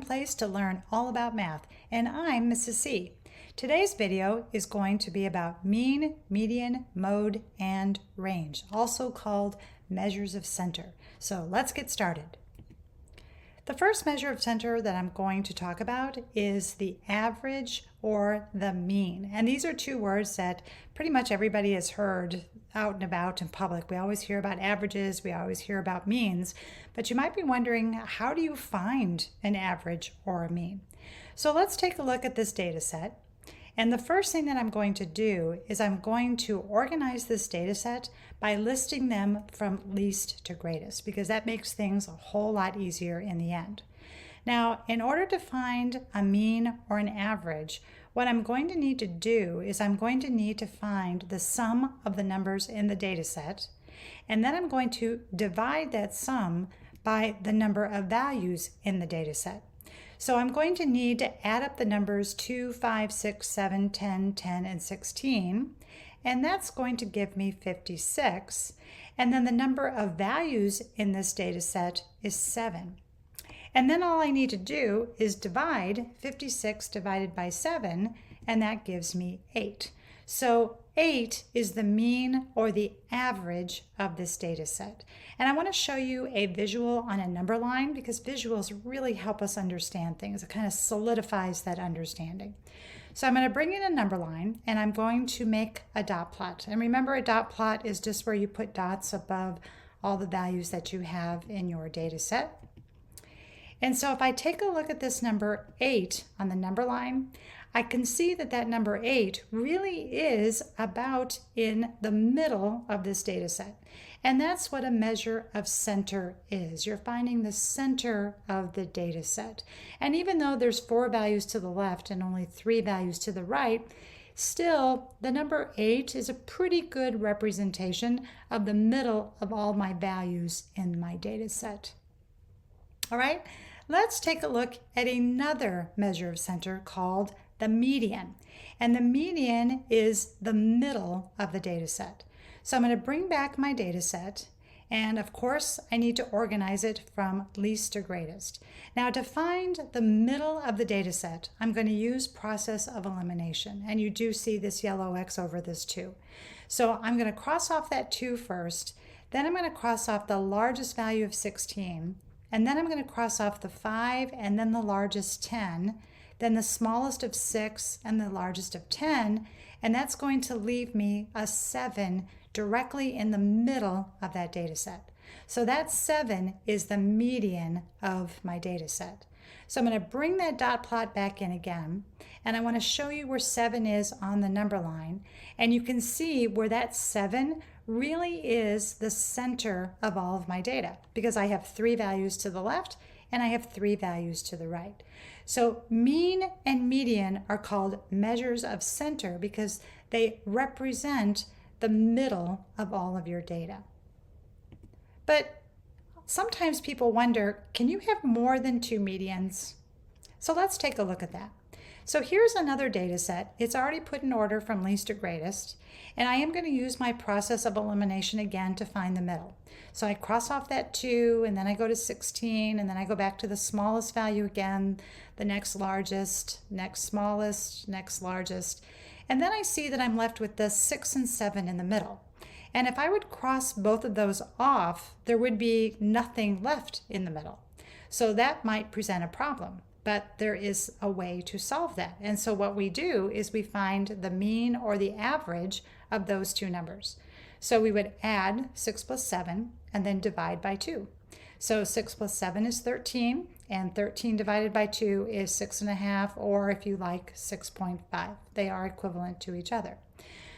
and place to learn all about math, and I'm Mrs. C. Today's video is going to be about mean, median, mode, and range, also called measures of center. So let's get started. The first measure of center that I'm going to talk about is the average or the mean. And these are two words that pretty much everybody has heard out and about in public. We always hear about averages, we always hear about means, but you might be wondering, how do you find an average or a mean? So let's take a look at this data set. And the first thing that I'm going to do is I'm going to organize this data set by listing them from least to greatest, because that makes things a whole lot easier in the end. Now, in order to find a mean or an average, what I'm going to need to do is I'm going to need to find the sum of the numbers in the data set, and then I'm going to divide that sum by the number of values in the data set. So I'm going to need to add up the numbers 2, 5, 6, 7, 10, 10, and 16, and that's going to give me 56. And then the number of values in this data set is 7. And then all I need to do is divide 56 divided by 7, and that gives me 8. So 8 is the mean or the average of this data set. And I want to show you a visual on a number line because visuals really help us understand things. It kind of solidifies that understanding. So I'm going to bring in a number line and I'm going to make a dot plot. And remember, a dot plot is just where you put dots above all the values that you have in your data set. And so if I take a look at this number 8 on the number line, I can see that that number 8 really is about in the middle of this data set. And that's what a measure of center is. You're finding the center of the data set. And even though there's 4 values to the left and only 3 values to the right, still the number 8 is a pretty good representation of the middle of all my values in my data set. All right, let's take a look at another measure of center called the median. And the median is the middle of the data set. So I'm going to bring back my data set, and of course I need to organize it from least to greatest. Now, to find the middle of the data set, I'm going to use process of elimination, and you do see this yellow X over this 2. So I'm going to cross off that 2 first, then I'm going to cross off the largest value of 16, and then I'm going to cross off the 5 and then the largest 10, then the smallest of 6 and the largest of 10, and that's going to leave me a 7 directly in the middle of that data set. So that 7 is the median of my data set. So I'm going to bring that dot plot back in again, and I want to show you where 7 is on the number line, and you can see where that 7 really is the center of all of my data, because I have 3 values to the left and I have 3 values to the right. So mean and median are called measures of center because they represent the middle of all of your data. But sometimes people wonder, can you have more than 2 medians? So let's take a look at that. So here's another data set. It's already put in order from least to greatest, and I am going to use my process of elimination again to find the middle. So I cross off that 2, and then I go to 16, and then I go back to the smallest value again, the next largest, next smallest, next largest, and then I see that I'm left with the 6 and 7 in the middle. And if I would cross both of those off, there would be nothing left in the middle. So that might present a problem. But there is a way to solve that. And so what we do is we find the mean or the average of those 2 numbers. So we would add 6 plus 7 and then divide by 2. So 6 plus 7 is 13, and 13 divided by 2 is 6.5, or if you like, 6.5. They are equivalent to each other.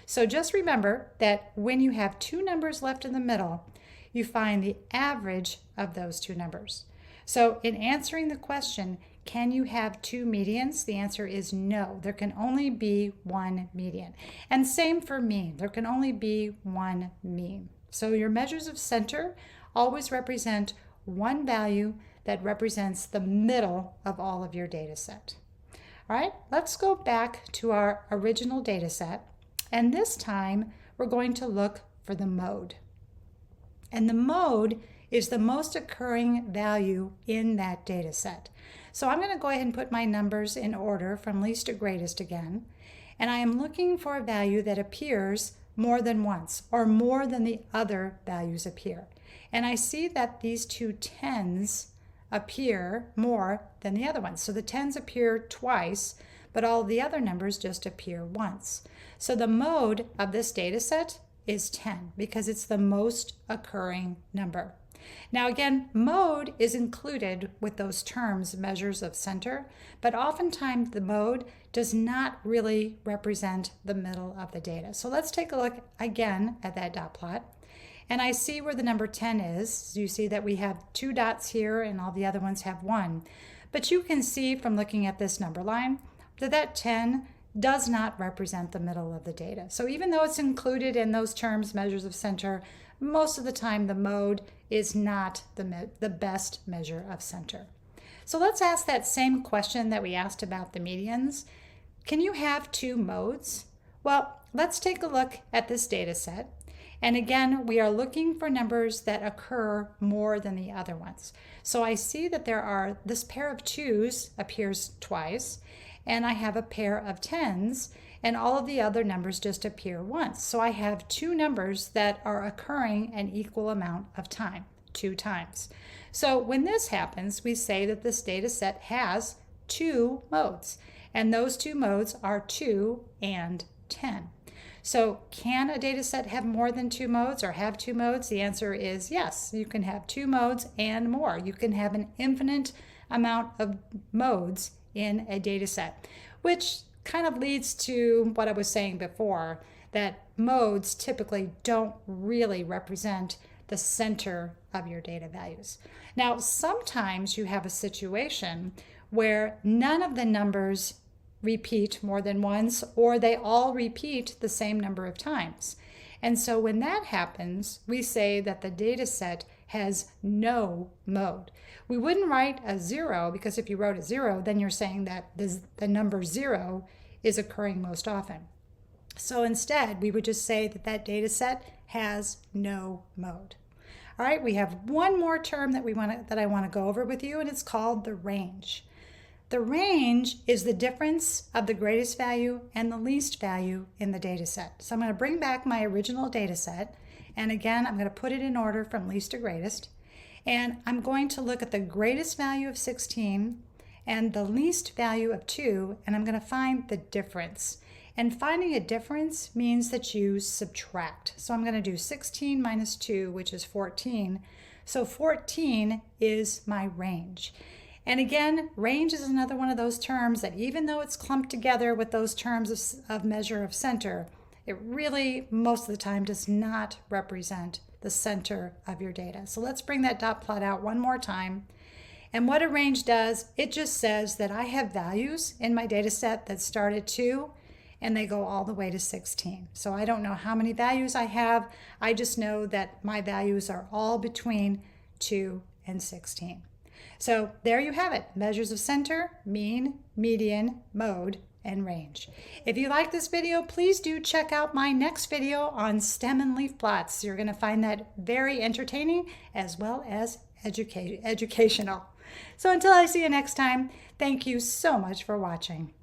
So just remember that when you have 2 numbers left in the middle, you find the average of those 2 numbers. So in answering the question, can you have 2 medians? The answer is no. There can only be 1 median. And same for mean. There can only be 1 mean. So your measures of center always represent 1 value that represents the middle of all of your data set. All right, let's go back to our original data set. And this time we're going to look for the mode. And the mode is the most occurring value in that data set. So I'm going to go ahead and put my numbers in order from least to greatest again. And I am looking for a value that appears more than once or more than the other values appear. And I see that these two tens appear more than the other ones. So the tens appear twice, but all the other numbers just appear once. So the mode of this data set is 10 because it's the most occurring number. Now again, mode is included with those terms, measures of center, but oftentimes the mode does not really represent the middle of the data. So let's take a look again at that dot plot. And I see where the number 10 is. So you see that we have 2 dots here and all the other ones have 1. But you can see from looking at this number line that that 10 does not represent the middle of the data. So even though it's included in those terms, measures of center, most of the time the mode is not the best measure of center. So let's ask that same question that we asked about the medians. Can you have 2 modes? Well, let's take a look at this data set. And again, we are looking for numbers that occur more than the other ones. So I see that this pair of 2s appears twice, and I have a pair of 10s, and all of the other numbers just appear once. So I have 2 numbers that are occurring an equal amount of time, 2 times. So when this happens, we say that this data set has 2 modes, and those 2 modes are 2 and 10. So can a data set have more than 2 modes or have 2 modes? The answer is yes. You can have 2 modes and more. You can have an infinite amount of modes in a data set, which kind of leads to what I was saying before, that modes typically don't really represent the center of your data values. Now, sometimes you have a situation where none of the numbers repeat more than once, or they all repeat the same number of times. And so when that happens, we say that the data set has no mode. We wouldn't write a 0, because if you wrote a 0, then you're saying that the number 0 is occurring most often. So instead, we would just say that that data set has no mode. All right, we have one more term that I want to go over with you, and it's called the range. The range is the difference of the greatest value and the least value in the data set. So I'm going to bring back my original data set, and again, I'm going to put it in order from least to greatest. And I'm going to look at the greatest value of 16 and the least value of 2, and I'm going to find the difference. And finding a difference means that you subtract. So I'm going to do 16 minus 2, which is 14. So 14 is my range. And again, range is another one of those terms that even though it's clumped together with those terms of measure of center, it really most of the time does not represent the center of your data. So let's bring that dot plot out one more time. And what a range does, it just says that I have values in my data set that start at 2 and they go all the way to 16. So I don't know how many values I have. I just know that my values are all between 2 and 16. So there you have it, measures of center, mean, median, mode, and range. If you like this video, please do check out my next video on stem and leaf plots. You're going to find that very entertaining as well as educational. So until I see you next time, thank you so much for watching.